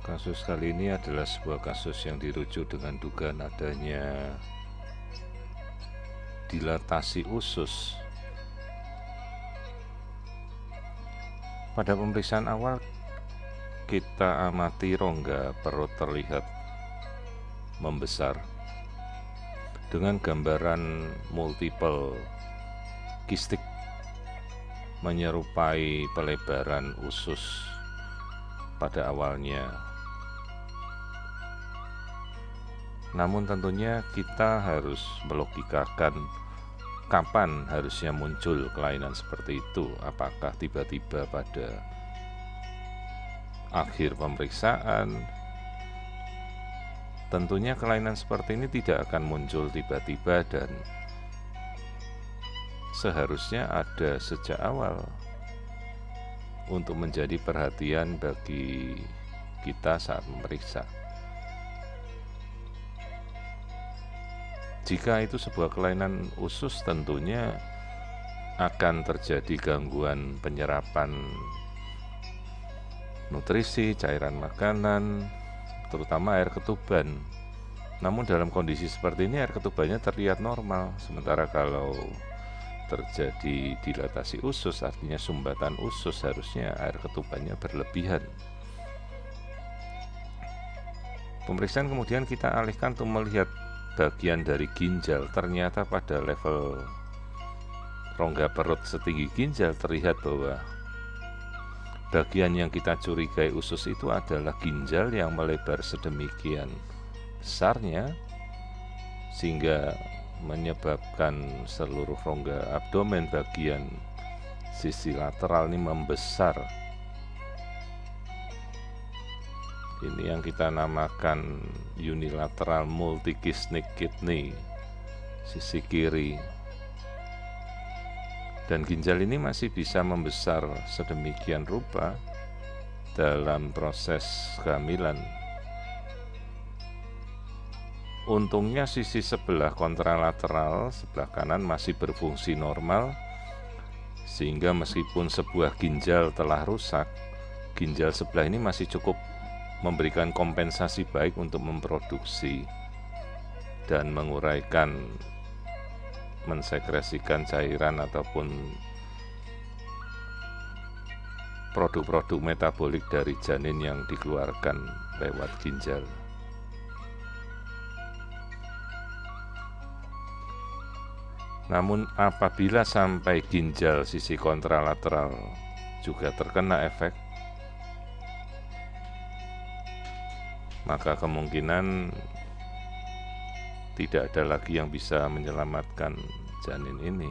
Kasus kali ini adalah sebuah kasus yang dirujuk dengan dugaan adanya dilatasi usus. Pada pemeriksaan awal, kita amati rongga perut terlihat membesar dengan gambaran multiple kistik menyerupai pelebaran usus pada awalnya. Namun tentunya kita harus melogikakan kapan harusnya muncul kelainan seperti itu. Apakah tiba-tiba pada akhir pemeriksaan? Tentunya kelainan seperti ini tidak akan muncul tiba-tiba dan seharusnya ada sejak awal untuk menjadi perhatian bagi kita saat memeriksa. Jika itu sebuah kelainan usus, tentunya akan terjadi gangguan penyerapan nutrisi, cairan makanan, terutama air ketuban. Namun dalam kondisi seperti ini air ketubannya terlihat normal, sementara kalau terjadi dilatasi usus, artinya sumbatan usus, harusnya air ketubannya berlebihan. Pemeriksaan kemudian kita alihkan untuk melihat bagian dari ginjal. Ternyata pada level rongga perut setinggi ginjal terlihat bahwa bagian yang kita curigai usus itu adalah ginjal yang melebar sedemikian besarnya sehingga menyebabkan seluruh rongga abdomen bagian sisi lateral ini membesar. Ini yang kita namakan unilateral multikistic kidney, sisi kiri. Dan ginjal ini masih bisa membesar sedemikian rupa dalam proses kehamilan. Untungnya sisi sebelah kontralateral, sebelah kanan masih berfungsi normal, sehingga meskipun sebuah ginjal telah rusak, ginjal sebelah ini masih cukup memberikan kompensasi baik untuk memproduksi dan menguraikan, mensekresikan cairan ataupun produk-produk metabolik dari janin yang dikeluarkan lewat ginjal. Namun apabila sampai ginjal sisi kontralateral juga terkena efek, maka kemungkinan tidak ada lagi yang bisa menyelamatkan janin ini.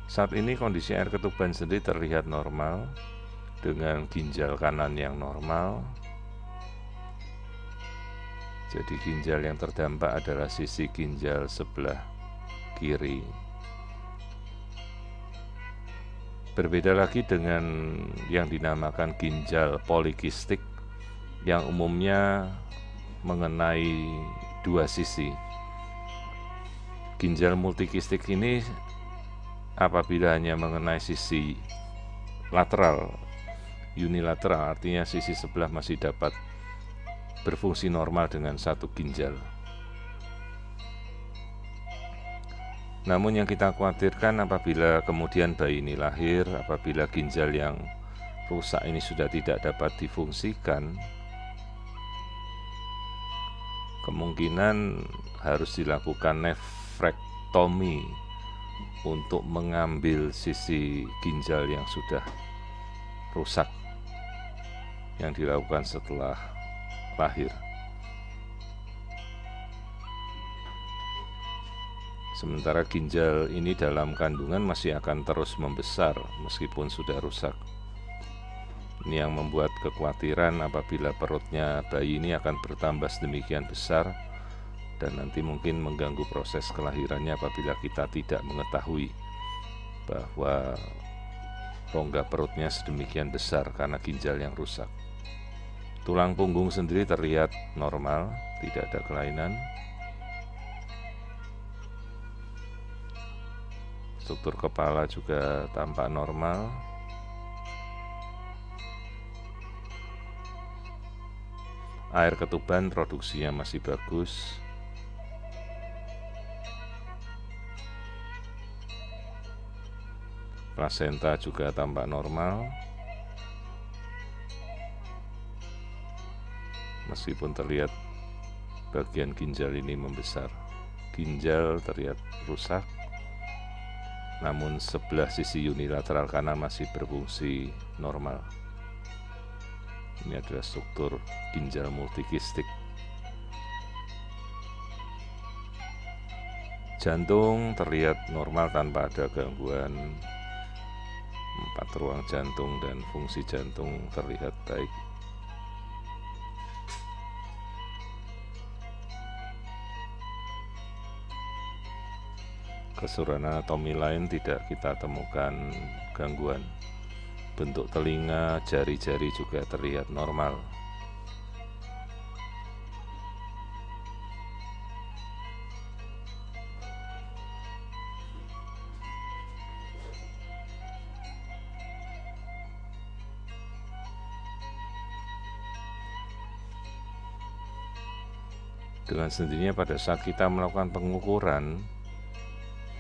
Saat ini kondisi air ketuban sendiri terlihat normal dengan ginjal kanan yang normal. Jadi ginjal yang terdampak adalah sisi ginjal sebelah kiri. Berbeda lagi dengan yang dinamakan ginjal polikistik yang umumnya mengenai dua sisi. Ginjal multikistik ini apabila hanya mengenai sisi lateral, unilateral, artinya sisi sebelah masih dapat berfungsi normal dengan satu ginjal. Namun yang kita khawatirkan apabila kemudian bayi ini lahir, apabila ginjal yang rusak ini sudah tidak dapat difungsikan, kemungkinan harus dilakukan nefrektomi untuk mengambil sisi ginjal yang sudah rusak yang dilakukan setelah lahir. Sementara ginjal ini dalam kandungan masih akan terus membesar meskipun sudah rusak. Ini yang membuat kekhawatiran apabila perutnya bayi ini akan bertambah sedemikian besar dan nanti mungkin mengganggu proses kelahirannya apabila kita tidak mengetahui bahwa rongga perutnya sedemikian besar karena ginjal yang rusak. Tulang punggung sendiri terlihat normal, tidak ada kelainan. Struktur kepala juga tampak normal. Air ketuban produksinya masih bagus. Plasenta juga tampak normal. Meskipun terlihat bagian ginjal ini membesar. Ginjal terlihat rusak, namun sebelah sisi unilateral kanan masih berfungsi normal. Ini adalah struktur ginjal multikistik. Jantung terlihat normal tanpa ada gangguan. 4 ruang jantung dan fungsi jantung terlihat baik. Keseluruhan anatomi lain tidak kita temukan gangguan. Bentuk telinga, jari-jari juga terlihat normal. Dengan sendirinya pada saat kita melakukan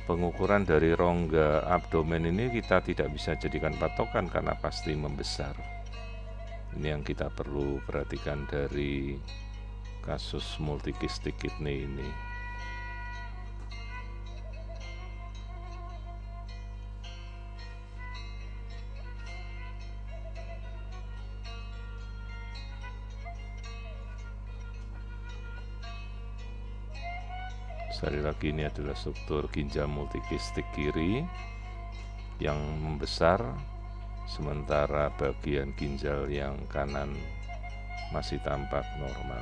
pengukuran dari rongga abdomen ini kita tidak bisa jadikan patokan karena pasti membesar. Ini yang kita perlu perhatikan dari kasus multikistik kidney ini. Sekali lagi, ini adalah struktur ginjal multikistik kiri yang membesar, sementara bagian ginjal yang kanan masih tampak normal.